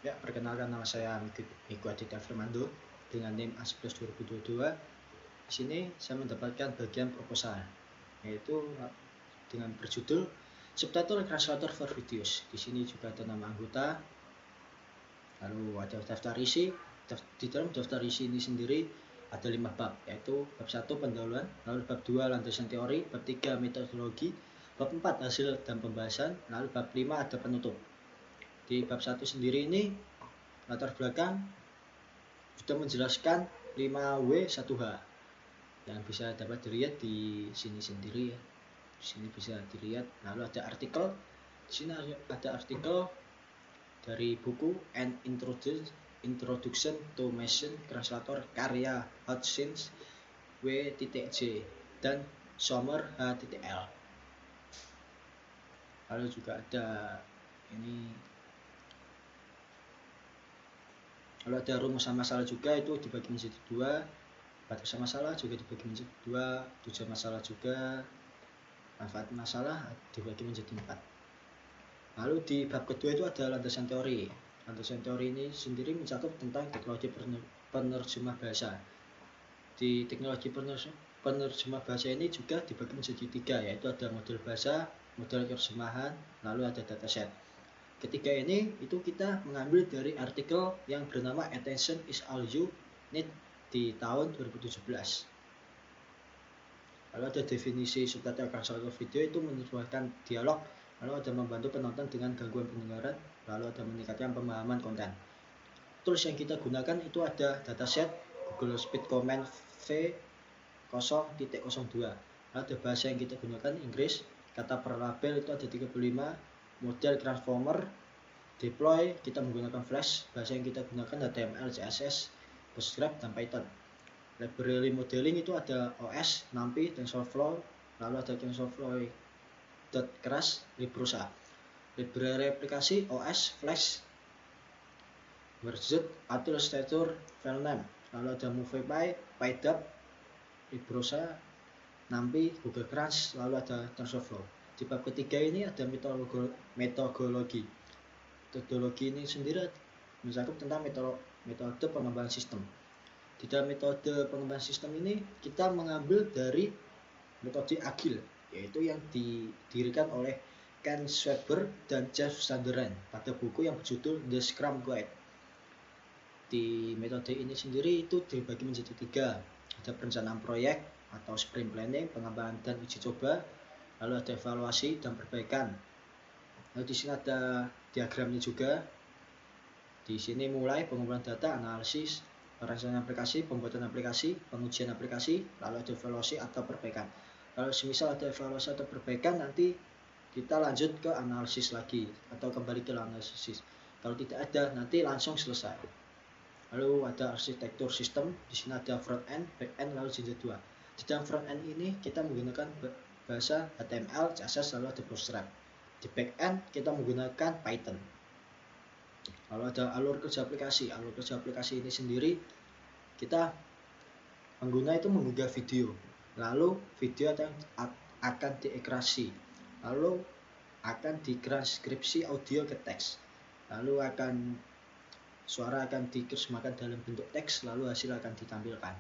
Ya, perkenalkan nama saya Miko Aditya Firmando dengan NIM A11 2022. Di sini saya mendapatkan bagian proposal, yaitu dengan berjudul Subtitle Translator for Videos. Di sini juga ada nama anggota, lalu ada daftar isi. Di dalam daftar isi ini sendiri ada 5 bab, yaitu bab 1 pendahuluan, lalu bab 2 landasan teori, bab 3 metodologi, bab 4 hasil dan pembahasan, lalu bab 5 ada penutup. Di bab 1 sendiri ini latar belakang sudah menjelaskan 5W1H yang bisa dapat dilihat di sini sendiri ya. Di sini bisa dilihat. Lalu ada artikel. Di sini ada artikel dari buku An Introduction to Machine Translator karya Hutchins W.J dan Sommer H.L. Lalu juga ada ini. Lalu ada rumus masalah juga, itu dibagi menjadi 2. Batasan masalah juga dibagi menjadi 2, tujuan masalah juga, manfaat masalah dibagi menjadi 4. Lalu di bab kedua itu ada landasan teori. Landasan teori ini sendiri mencakup tentang teknologi penerjemah bahasa. Di teknologi penerjemah bahasa ini juga dibagi menjadi 3, yaitu ada model bahasa, model terjemahan, lalu ada dataset. Ketiga ini itu kita mengambil dari artikel yang bernama Attention is All You Need di tahun 2017. Lalu ada definisi subtitle translator video, itu menerjemahkan dialog, lalu ada membantu penonton dengan gangguan pendengaran, lalu ada meningkatkan pemahaman konten. Tools yang kita gunakan itu ada dataset Google Speed Command V0.02. Ada bahasa yang kita gunakan Inggris, kata per label itu ada 35, model transformer, deploy kita menggunakan Flash, bahasa yang kita gunakan HTML, CSS, Bootstrap, dan Python. Library modeling itu ada OS, NumPy, TensorFlow, lalu ada TensorFlow.Keras, Librosa. Library aplikasi OS, Flash, Merged, Illustrator, FileName, lalu ada MoviePy, PyDub, Librosa, NumPy, Google Crunch, lalu ada TensorFlow. Di bab ketiga ini ada metodologi. Metodologi ini sendiri mencakup tentang metode pengembangan sistem. Di dalam metode pengembangan sistem ini kita mengambil dari metode agil, yaitu yang didirikan oleh Ken Schwaber dan Jeff Sutherland pada buku yang berjudul The Scrum Guide. Di metode ini sendiri itu dibagi menjadi 3. Ada perencanaan proyek atau sprint planning, pengembangan dan uji coba, lalu ada evaluasi dan perbaikan. Lalu di sini ada diagramnya juga. Di sini mulai pengumpulan data, analisis, perencanaan aplikasi, pembuatan aplikasi, pengujian aplikasi, lalu ada evaluasi atau perbaikan. Kalau semisal ada evaluasi atau perbaikan, nanti kita lanjut ke analisis lagi atau kembali ke analisis. Kalau tidak ada, nanti langsung selesai. Lalu ada arsitektur sistem. Di sini ada front end, back end, lalu jenjang 2. Di dalam front end ini kita menggunakan bahasa HTML, CSS, lalu ada Bootstrap. Di back end kita menggunakan Python. Lalu ada alur kerja aplikasi. Alur kerja aplikasi ini sendiri kita pengguna itu mengunggah video, lalu video akan diekrasi, lalu akan ditranskripsi audio ke teks, lalu suara akan diterjemahkan dalam bentuk teks, lalu hasil akan ditampilkan.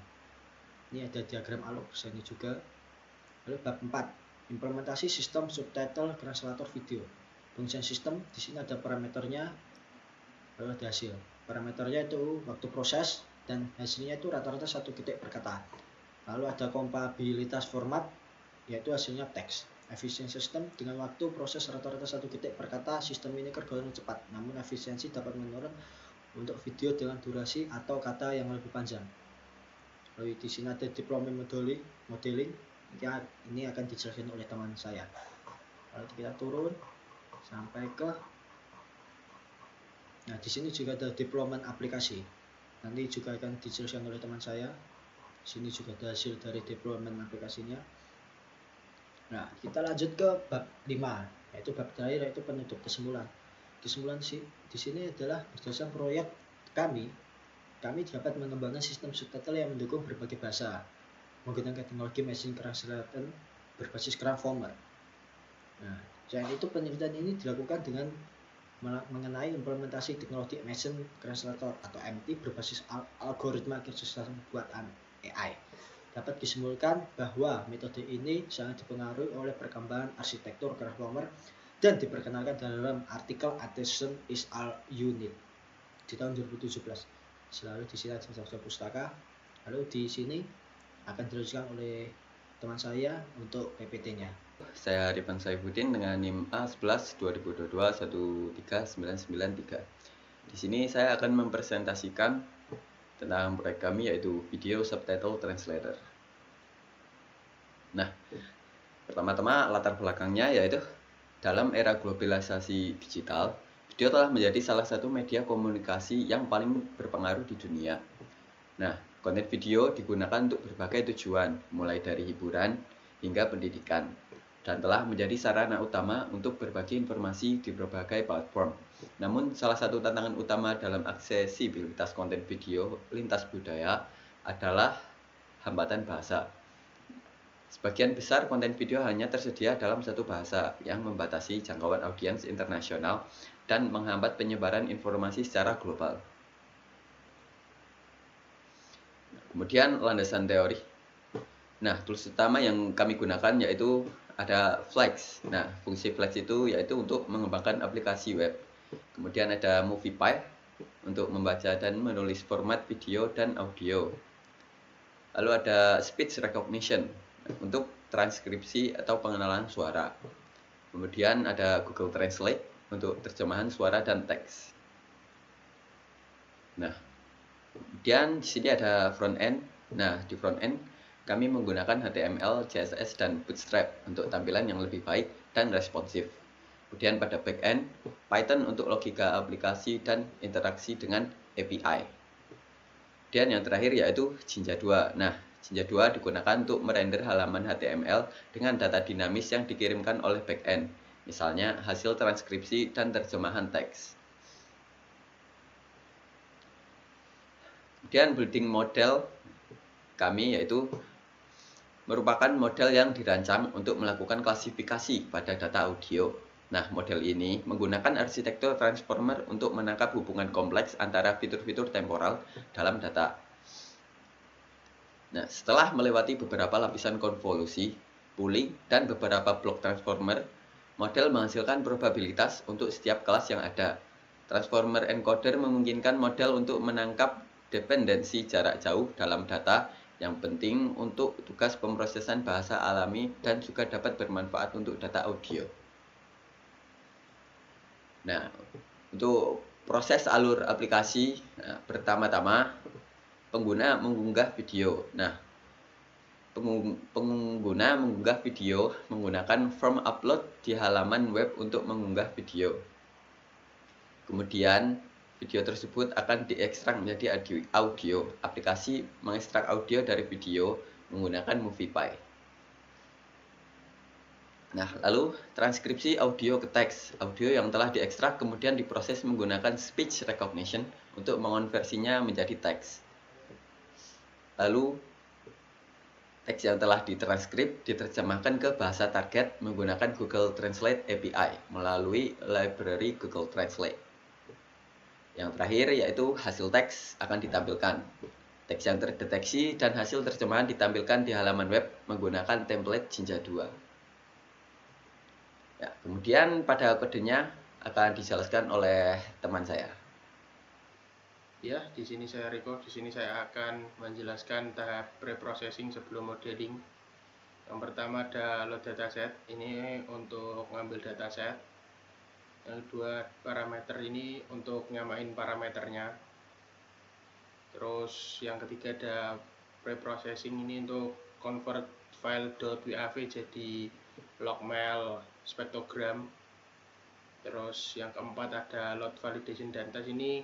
Ini ada diagram alur kerja ini juga. Lalu bab 4, implementasi sistem subtitle translator video. Fungsi sistem, di sini ada parameternya, lalu ada hasil. Parameternya itu waktu proses dan hasilnya itu rata-rata 1 ketik per kata. Lalu ada kompatibilitas format, yaitu hasilnya teks. Efisiensi sistem, dengan waktu proses rata-rata 1 ketik per kata, sistem ini tergolong cepat, namun efisiensi dapat menurun untuk video dengan durasi atau kata yang lebih panjang. Lalu di sini ada deployment modeling. Ini akan dijelaskan oleh teman saya. Lalu kita turun sampai ke, nah di sini juga ada deployment aplikasi. Nanti juga akan dijelaskan oleh teman saya. Di sini juga ada hasil dari deployment aplikasinya. Nah, kita lanjut ke bab 5, yaitu bab terakhir, yaitu penutup kesimpulan. Kesimpulan di sini adalah berdasarkan proyek kami dapat mengembangkan sistem subtitle yang mendukung berbagai bahasa menggunakan teknologi machine translation berbasis transformer. Nah, selain itu penelitian ini dilakukan dengan mengenai implementasi teknologi Machine Translator atau MT berbasis algoritma kecerdasan buatan AI. Dapat disimpulkan bahwa metode ini sangat dipengaruhi oleh perkembangan arsitektur transformer dan diperkenalkan dalam artikel Attention is All You Need di tahun 2017. Selalu di sini ada pustaka. Lalu di sini akan dilanjutkan oleh teman saya untuk PPT-nya. Saya Arifan Saifuddin dengan NIM A11 2022 13993. Di sini saya akan mempresentasikan tentang proyek kami yaitu Video Subtitle Translator. Nah, pertama-tama latar belakangnya yaitu dalam era globalisasi digital, video telah menjadi salah satu media komunikasi yang paling berpengaruh di dunia. Nah, konten video digunakan untuk berbagai tujuan, mulai dari hiburan hingga pendidikan, dan telah menjadi sarana utama untuk berbagi informasi di berbagai platform. Namun, salah satu tantangan utama dalam aksesibilitas konten video lintas budaya adalah hambatan bahasa. Sebagian besar konten video hanya tersedia dalam satu bahasa yang membatasi jangkauan audiens internasional dan menghambat penyebaran informasi secara global. Kemudian landasan teori. Nah, tools utama yang kami gunakan yaitu ada Flex. Nah, fungsi Flex itu yaitu untuk mengembangkan aplikasi web. Kemudian ada MoviePy untuk membaca dan menulis format video dan audio. Lalu ada Speech Recognition untuk transkripsi atau pengenalan suara. Kemudian ada Google Translate untuk terjemahan suara dan teks. Nah, kemudian di sini ada front end. Nah, di front end kami menggunakan HTML, CSS, dan Bootstrap untuk tampilan yang lebih baik dan responsif. Kemudian pada back end, Python untuk logika aplikasi dan interaksi dengan API. Dan yang terakhir yaitu Jinja 2. Nah, Jinja 2 digunakan untuk merender halaman HTML dengan data dinamis yang dikirimkan oleh backend, misalnya hasil transkripsi dan terjemahan teks. Kemudian building model kami yaitu merupakan model yang dirancang untuk melakukan klasifikasi pada data audio. Nah, model ini menggunakan arsitektur transformer untuk menangkap hubungan kompleks antara fitur-fitur temporal dalam data. Nah, setelah melewati beberapa lapisan konvolusi, pooling, dan beberapa blok transformer, model menghasilkan probabilitas untuk setiap kelas yang ada. Transformer encoder memungkinkan model untuk menangkap dependensi jarak jauh dalam data yang penting untuk tugas pemrosesan bahasa alami dan juga dapat bermanfaat untuk data audio. Nah, untuk proses alur aplikasi, pertama-tama pengguna mengunggah video. Nah, pengguna mengunggah video menggunakan form upload di halaman web untuk mengunggah video. Kemudian, video tersebut akan diekstrak menjadi audio. Aplikasi mengekstrak audio dari video menggunakan MoviePy. Nah, lalu transkripsi audio ke teks. Audio yang telah diekstrak kemudian diproses menggunakan speech recognition untuk mengonversinya menjadi teks. Lalu, teks yang telah ditranskrip diterjemahkan ke bahasa target menggunakan Google Translate API melalui library Google Translate. Yang terakhir yaitu hasil teks akan ditampilkan. Teks yang terdeteksi dan hasil terjemahan ditampilkan di halaman web menggunakan template Jinja 2. Ya, kemudian pada kodenya akan dijelaskan oleh teman saya. Ya, di sini saya Riko. Di sini saya akan menjelaskan tahap preprocessing sebelum modeling. Yang pertama ada load dataset. Ini untuk ngambil dataset. Yang kedua parameter ini untuk nyamain parameternya. Terus yang ketiga ada preprocessing ini untuk convert file .wav jadi logmail spektrogram. Terus yang keempat ada load validation data ini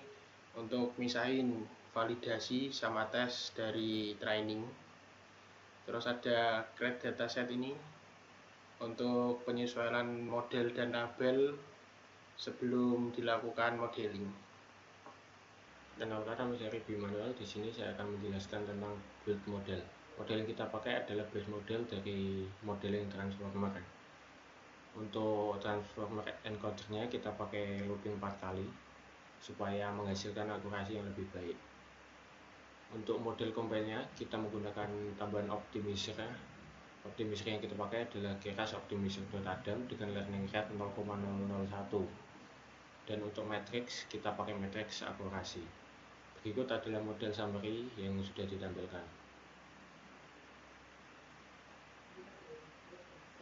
untuk misahin validasi sama tes dari training. Terus ada create dataset ini untuk penyesuaian model dan tabel sebelum dilakukan modeling. Dan nama saya review manual. Di sini saya akan menjelaskan tentang build model. Model yang kita pakai adalah base model dari modeling transformer. Untuk transformer encodernya kita pakai looping 4 kali supaya menghasilkan akurasi yang lebih baik. Untuk model combine-nya kita menggunakan tambahan optimizer. Optimizer yang kita pakai adalah Keras Optimizer Adam dengan learning rate 0,001. Dan untuk matrix kita pakai matrix akurasi. Berikut adalah model summary yang sudah ditampilkan.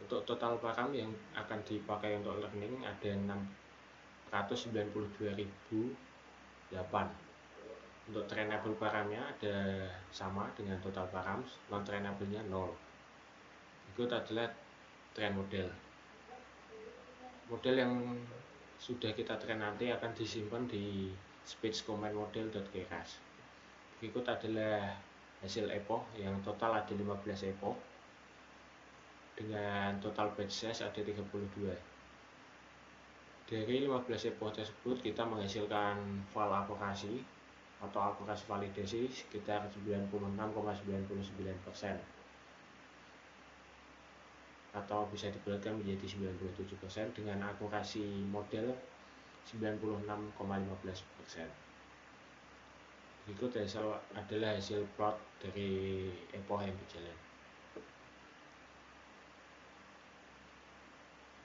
Untuk total param yang akan dipakai untuk learning ada 692.008. Untuk trainable paramnya ada sama dengan total param, non trainable-nya 0. Berikut adalah train model. Model yang sudah kita train nanti akan disimpan di speech command model.keras. Berikut adalah hasil epoch yang total ada 15 epoch dengan total batch size ada 32. Dari 15 epoch tersebut kita menghasilkan file akurasi atau akurasi validasi sekitar 96,99% atau bisa dibulatkan menjadi 97% dengan akurasi model 96,15%. Berikut adalah hasil plot dari epoch yang berjalan.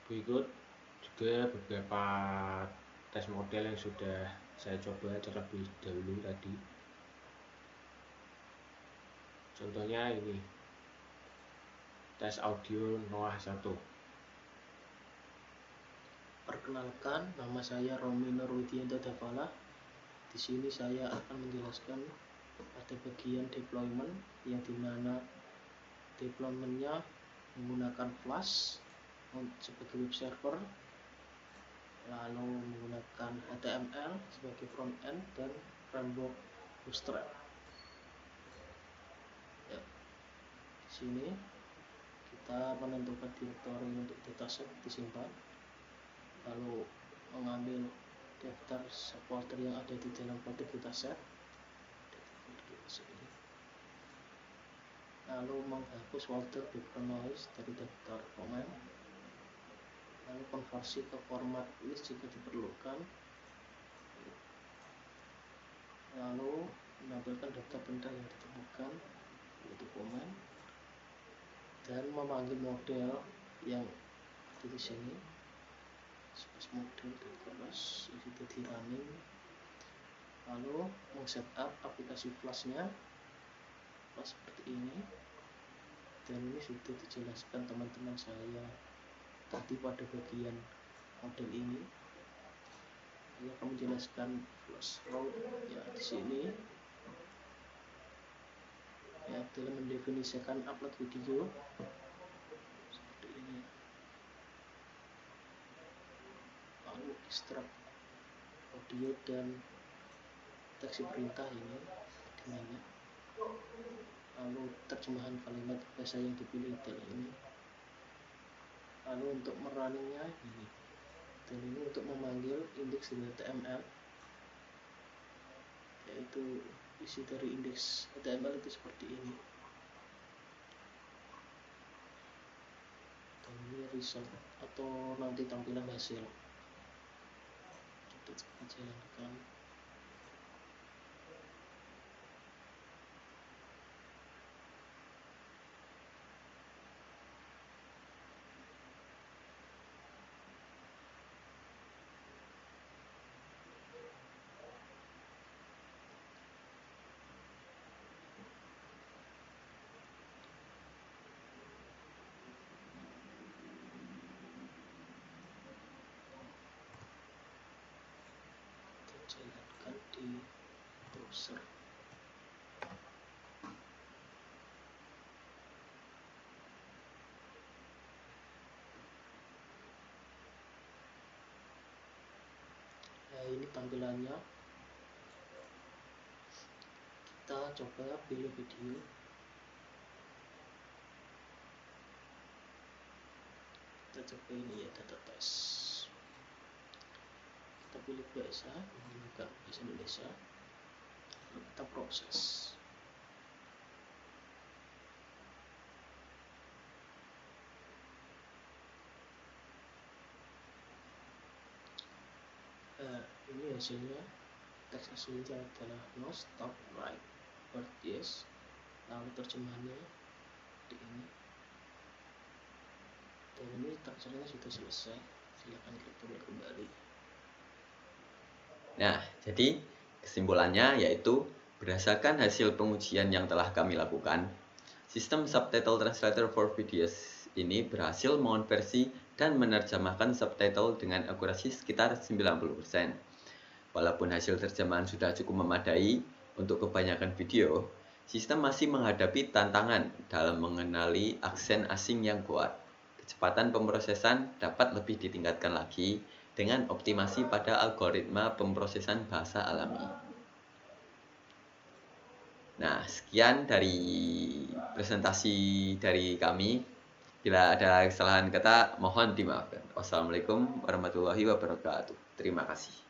Berikut juga beberapa tes model yang sudah saya coba terlebih dahulu tadi. Contohnya ini tes audio Noah 1. Perkenalkan, nama saya Romi Nurwidianto Davala. Di sini saya akan menjelaskan pada bagian deployment yang dimana deploymentnya menggunakan Flash sebagai web server, lalu menggunakan HTML sebagai front end dan framework Bootstrap. Ya, di sini kita menentukan directory untuk dataset disimpan, lalu mengambil daftar subfolder yang ada di dalam folder dataset ini, lalu menghapus folder background noise dari daftar command, lalu konversi ke format list jika diperlukan, lalu menampilkan daftar benda yang ditemukan yaitu command, dan memanggil model yang ada di sini space model dan keras yang sudah di running, lalu setup aplikasi flashnya seperti ini, dan ini sudah dijelaskan teman-teman saya tadi pada bagian model ini. Saya akan menjelaskan flash route ya di sini ya, dalam mendefinisikan upload video seperti ini, lalu ekstrak audio dan deteksi perintah ini dimana, lalu terjemahan kalimat bahasa yang dipilih dan ini, lalu untuk merunningnya ini, dan ini untuk memanggil indeks dari HTML, yaitu isi dari indeks HTML itu seperti ini, dan ini result atau nanti tampilan hasil. Kita jalankan. Jalankan di browser. Nah, ini tampilannya. Kita coba pilih video. Kita coba ini ya, data test. Kita pilih bahasa, menggunakan bahasa Indonesia, lalu kita proses. hasilnya teks aslinya adalah no stop right or yes, lalu terjemahannya di ini, dan ini strukturnya sudah selesai. Silakan klik tombol kembali. Nah, jadi kesimpulannya yaitu berdasarkan hasil pengujian yang telah kami lakukan, sistem Subtitle Translator for Videos ini berhasil mengonversi dan menerjemahkan subtitle dengan akurasi sekitar 90%. Walaupun hasil terjemahan sudah cukup memadai untuk kebanyakan video, sistem masih menghadapi tantangan dalam mengenali aksen asing yang kuat. Kecepatan pemrosesan dapat lebih ditingkatkan lagi dengan optimasi pada algoritma pemrosesan bahasa alami. Nah, sekian dari presentasi dari kami. Bila ada kesalahan kata, mohon dimaafkan. Wassalamualaikum warahmatullahi wabarakatuh. Terima kasih.